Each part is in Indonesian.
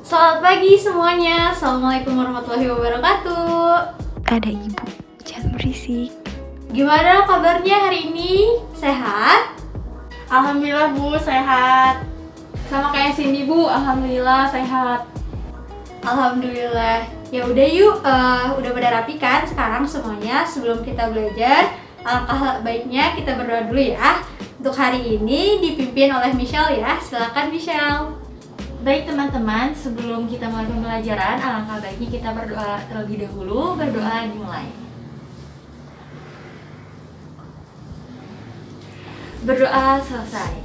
Selamat pagi semuanya. Assalamualaikum warahmatullahi wabarakatuh. Ada ibu, jangan berisik. Gimana kabarnya hari ini? Sehat? Alhamdulillah Bu, sehat. Sama kayak Cindy Bu, alhamdulillah sehat. Alhamdulillah. Ya udah yuk, udah pada rapi kan sekarang semuanya. Sebelum kita belajar, alangkah baiknya kita berdoa dulu ya. Untuk hari ini dipimpin oleh Michelle ya. Silakan Michelle. Baik teman-teman, sebelum kita mulai pembelajaran, alangkah baiknya kita berdoa terlebih dahulu. Berdoa dimulai. Berdoa selesai.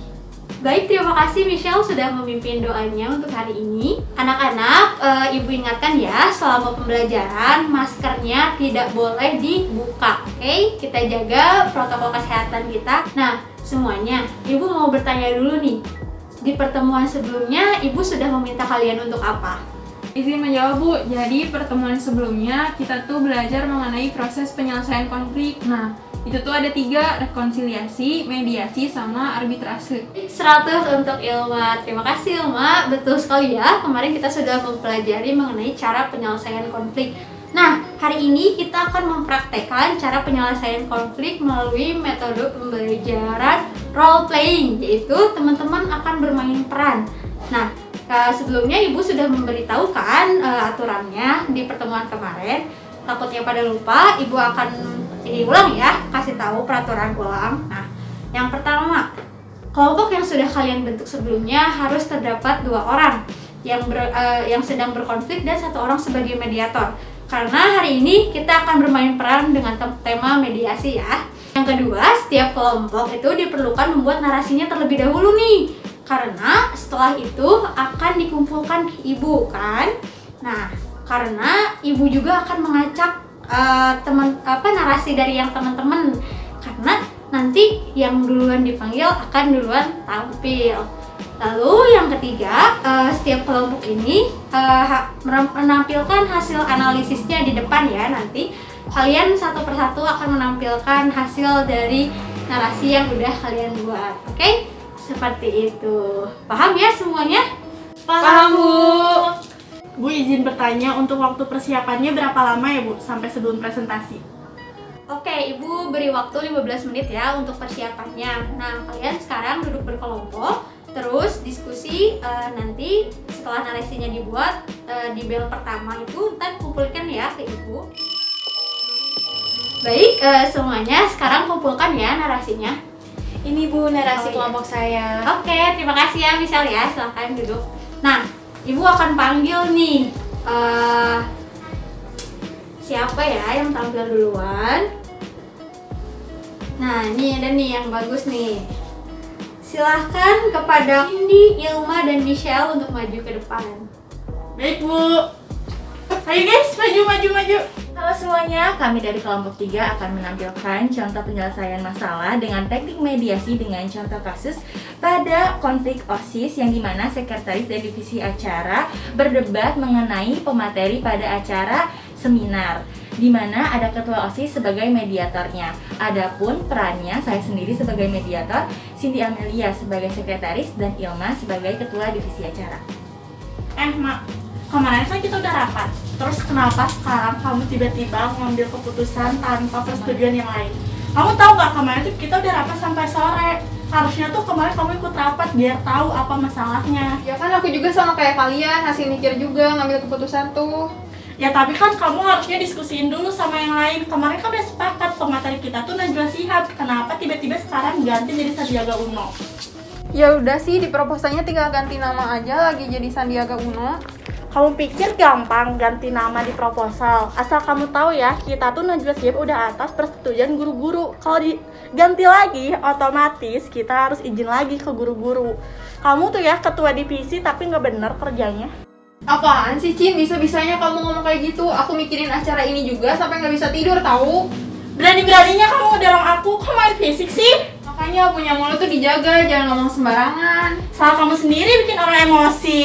Baik, terima kasih Michelle sudah memimpin doanya untuk hari ini. Anak-anak, ibu ingatkan ya, selama pembelajaran maskernya tidak boleh dibuka. Oke, kita jaga protokol kesehatan kita. Nah, semuanya, ibu mau bertanya dulu nih. Di pertemuan sebelumnya, ibu sudah meminta kalian untuk apa? Izin menjawab Bu, jadi pertemuan sebelumnya kita tuh belajar mengenai proses penyelesaian konflik. Nah, itu tuh ada 3, rekonsiliasi, mediasi, sama arbitrase. 100 untuk Ilma. Terima kasih Ilma, betul sekali ya. Kemarin kita sudah mempelajari mengenai cara penyelesaian konflik. Nah, hari ini kita akan mempraktekkan cara penyelesaian konflik melalui metode pembelajaran role playing, yaitu teman-teman akan bermain peran. Nah, sebelumnya ibu sudah memberitahukan aturannya di pertemuan kemarin. Takutnya pada lupa, ibu akan ini ulang ya, kasih tahu peraturan ulang. Nah, yang pertama, kelompok yang sudah kalian bentuk sebelumnya harus terdapat 2 orang yang sedang berkonflik dan 1 orang sebagai mediator. Karena hari ini kita akan bermain peran dengan tema mediasi ya. Yang kedua, setiap kelompok itu diperlukan membuat narasinya terlebih dahulu nih. Karena setelah itu akan dikumpulkan ke ibu kan. Nah, karena ibu juga akan mengacak narasi dari yang teman-teman. Karena nanti yang duluan dipanggil akan duluan tampil. Lalu yang ketiga, setiap kelompok ini menampilkan hasil analisisnya di depan ya. Nanti kalian satu persatu akan menampilkan hasil dari narasi yang udah kalian buat. Oke? Seperti itu. Paham ya semuanya? Paham Bu. Bu, izin bertanya, untuk waktu persiapannya berapa lama ya Bu sampai sebelum presentasi? Oke, Ibu beri waktu 15 menit ya untuk persiapannya. Nah, kalian sekarang duduk berkelompok, terus diskusi. Nanti setelah narasinya dibuat, di bel pertama itu ntar kumpulkan ya ke Ibu. Baik, semuanya sekarang kumpulkan ya narasinya. Ini Bu, narasi Oh, iya. kelompok saya. Oke, terima kasih ya Michelle ya, silahkan duduk. Nah, Ibu akan panggil nih siapa ya yang tampil duluan. Nah, ini ada nih yang bagus nih. Silahkan kepada Cindy, Ilma, dan Michelle untuk maju ke depan. Baik Bu. Ayo guys, maju. Halo semuanya, kami dari kelompok 3 akan menampilkan contoh penyelesaian masalah dengan teknik mediasi dengan contoh kasus pada konflik OSIS yang dimana sekretaris dan divisi acara berdebat mengenai pemateri pada acara seminar, di mana ada ketua OSIS sebagai mediatornya. Adapun perannya saya sendiri sebagai mediator, Cindy Amelia sebagai sekretaris, dan Ilma sebagai ketua divisi acara. Mak, kemarin kan kita udah rapat. Terus kenapa sekarang kamu tiba-tiba ngambil keputusan tanpa persetujuan yang lain? Kamu tahu nggak, kemarin tuh kita udah rapat sampai sore. Harusnya tuh kemarin kamu ikut rapat biar tahu apa masalahnya. Ya kan aku juga sama kayak kalian, hasil mikir juga ngambil keputusan tuh. Ya tapi kan kamu harusnya diskusiin dulu sama yang lain. Kemarin kan udah sepakat pemateri kita tuh Najwa Shihab. Kenapa tiba-tiba sekarang ganti jadi Sandiaga Uno? Ya udah sih, di proposalnya tinggal ganti nama aja lagi jadi Sandiaga Uno. Kamu pikir gampang ganti nama di proposal? Asal kamu tahu ya, kita tuh Najwa Shihab udah atas persetujuan guru-guru. Kalau diganti lagi, otomatis kita harus izin lagi ke guru-guru. Kamu tuh ya ketua divisi tapi nggak bener kerjanya. Apaan sih Cin, bisa-bisanya kamu ngomong kayak gitu? Aku mikirin acara ini juga sampai nggak bisa tidur tahu. Berani-beraninya kamu ngedorong aku, kok main fisik sih? Makanya punya mulut tuh dijaga, jangan ngomong sembarangan. Salah kamu sendiri bikin orang emosi.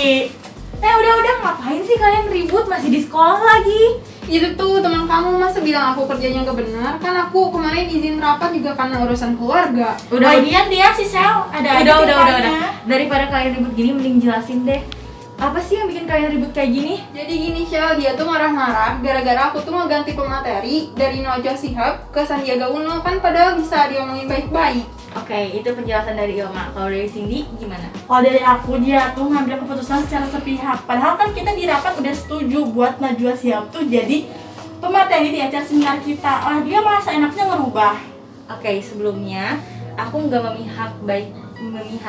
Udah, ngapain sih kalian ribut, masih di sekolah lagi? Itu tuh teman kamu masa bilang aku kerjanya nggak benar? Kan aku kemarin izin rapat juga karena urusan keluarga. Lagian dia si Sel ada udah. Daripada kalian ribut gini, mending jelasin deh. Apa sih yang bikin kalian ribut kayak gini? Jadi gini Shell, dia tuh marah-marah gara-gara aku tuh mau ganti pemateri dari Najwa Shihab ke Sandiaga Uno, kan padahal bisa diomongin baik-baik. Oke, itu penjelasan dari Ilma. Kalau dari Cindy gimana? Kalau dari aku, dia tuh ngambil keputusan secara sepihak. Padahal kan kita di rapat udah setuju buat Najwa Shihab tuh jadi pemateri di acara seminar kita. Lah dia malah seenaknya ngerubah. Oke, sebelumnya aku nggak memihak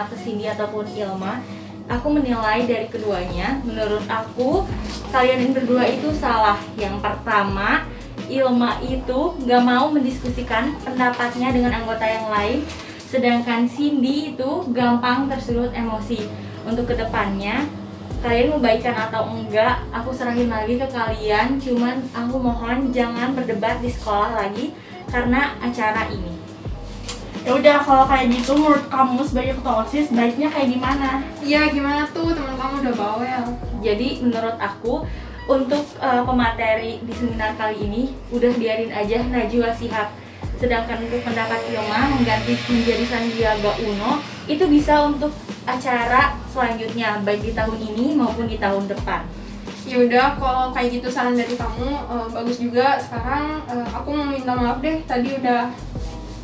ke Cindy ataupun Ilma. Aku menilai dari keduanya. Menurut aku, kalian berdua itu salah. Yang pertama, Ilma itu nggak mau mendiskusikan pendapatnya dengan anggota yang lain, sedangkan Cindy itu gampang tersulut emosi. Untuk kedepannya, kalian mau baikan atau enggak, aku serahin lagi ke kalian. Cuman aku mohon jangan berdebat di sekolah lagi karena acara ini. Ya udah, kalau kayak gitu menurut kamu sebagai ketua OSIS baiknya kayak gimana? Iya, gimana tuh, teman kamu udah bawel. Jadi menurut aku untuk pemateri di seminar kali ini udah biarin aja Najwa Shihab. Sedangkan untuk pendapat Ilma mengganti menjadi Sandiaga Uno itu bisa untuk acara selanjutnya baik di tahun ini maupun di tahun depan. Ya udah, kalau kayak gitu saran dari kamu bagus juga. Sekarang aku mau minta maaf deh, tadi udah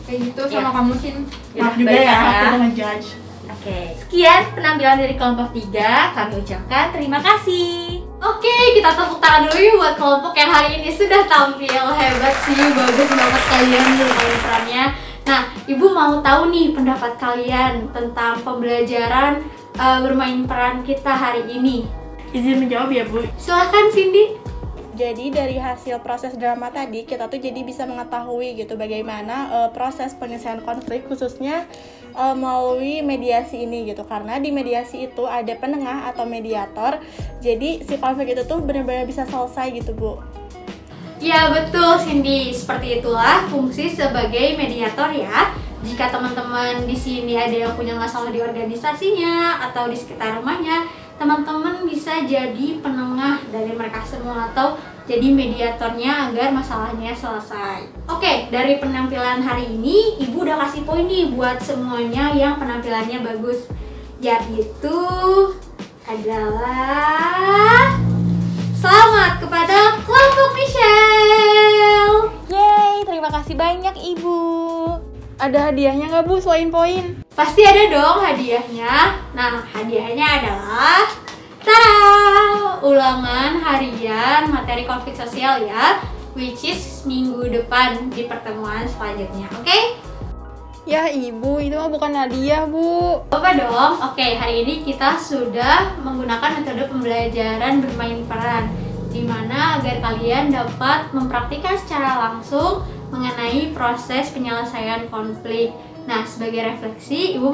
kayak gitu sama kamu, Cin. Maaf juga ya, aku udah ngejudge. Oke, sekian penampilan dari kelompok 3. Kami ucapkan terima kasih. Oke, kita tepuk tangan dulu yuk buat kelompok yang hari ini sudah tampil. Hebat sih, bagus banget kalian bermain perannya. Nah, Ibu mau tahu nih pendapat kalian tentang pembelajaran bermain peran kita hari ini. Izin menjawab ya Bu. Silahkan Cindy. Jadi dari hasil proses drama tadi kita tuh jadi bisa mengetahui gitu bagaimana proses penyelesaian konflik khususnya melalui mediasi ini gitu, karena di mediasi itu ada penengah atau mediator, jadi si konflik itu tuh benar-benar bisa selesai gitu Bu. Ya betul Cindy, seperti itulah fungsi sebagai mediator ya. Jika teman-teman di sini ada yang punya masalah di organisasinya atau di sekitar rumahnya, teman-teman bisa jadi penengah dari mereka semua atau jadi mediatornya agar masalahnya selesai. Oke, dari penampilan hari ini Ibu udah kasih poin nih buat semuanya yang penampilannya bagus. Yaitu adalah selamat kepada kelompok Michelle. Yeay, terima kasih banyak Ibu. Ada hadiahnya nggak Bu selain poin? Pasti ada dong hadiahnya. Nah, hadiahnya adalah ulangan harian materi konflik sosial ya, which is minggu depan di pertemuan selanjutnya. Oke? Ya Ibu, itu mah bukan hadiah Bu. Apa dong? Oke, hari ini kita sudah menggunakan metode pembelajaran bermain peran, dimana agar kalian dapat mempraktikkan secara langsung mengenai proses penyelesaian konflik. Nah, sebagai refleksi, Ibu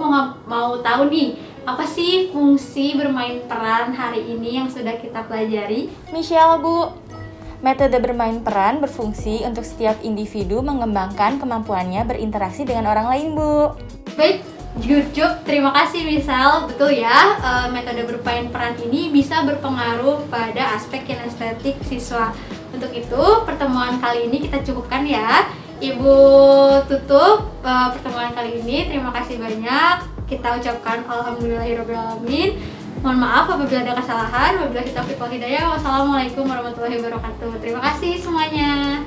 mau tahu nih, apa sih fungsi bermain peran hari ini yang sudah kita pelajari? Michelle Bu, metode bermain peran berfungsi untuk setiap individu mengembangkan kemampuannya berinteraksi dengan orang lain Bu. Baik, good job, terima kasih Michelle. Betul ya, metode bermain peran ini bisa berpengaruh pada aspek kinestetik siswa. Untuk itu, pertemuan kali ini kita cukupkan ya. Ibu tutup pertemuan kali ini. Terima kasih banyak. Kita ucapkan alhamdulillahirobbilalamin. Mohon maaf apabila ada kesalahan. Wabillahi taufiq wal hidayah. Wassalamualaikum warahmatullahi wabarakatuh. Terima kasih semuanya.